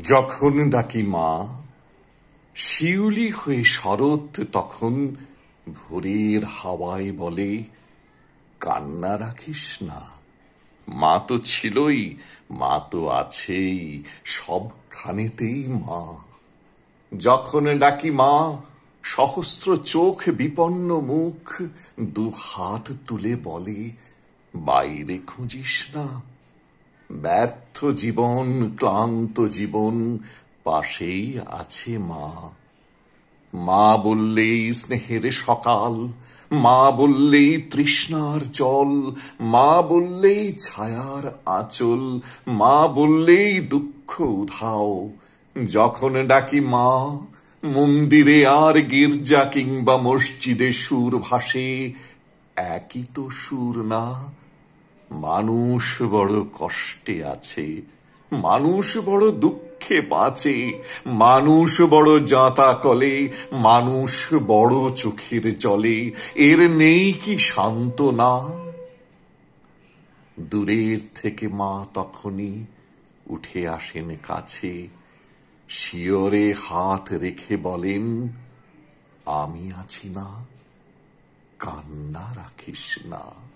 যখন ডাকি মা, শিউলি হয়ে শরৎ তখন ভোরের হাওয়ায় বলে, কান্না রাখিস না। মা তো ছিলই, মা তো আছেই, সবখানেতেই মা। যখন ডাকি মা, সহস্র চোখ বিপন্ন মুখ দু হাত তুলে বলে, বাইরে খুঁজিস না। ব্যর্থ জীবন, ক্লান্ত জীবন, পাশেই আছে মা। মা বললেই স্নেহের সকাল, মা বললেই তৃষ্ণার জল, মা বললেই ছায়ার আঁচল, মা বললেই দুঃখ উধাও। যখন ডাকি মা, মন্দিরে আর গির্জা কিংবা মসজিদে সুর ভাসে, একই তো সুর না। মানুষ বড় কষ্টে আছে, মানুষ বড় দুঃখে বাঁচে, মানুষ বড় যাঁতা কলে, মানুষ বড় চোখের জলে। এর নেই কি সান্ত্বনা? দূরের থেকে মা তখনই উঠে আসেন কাছে, শিয়রে হাত রেখে বলেন, আমি আছি না, কান্না রাখিস না।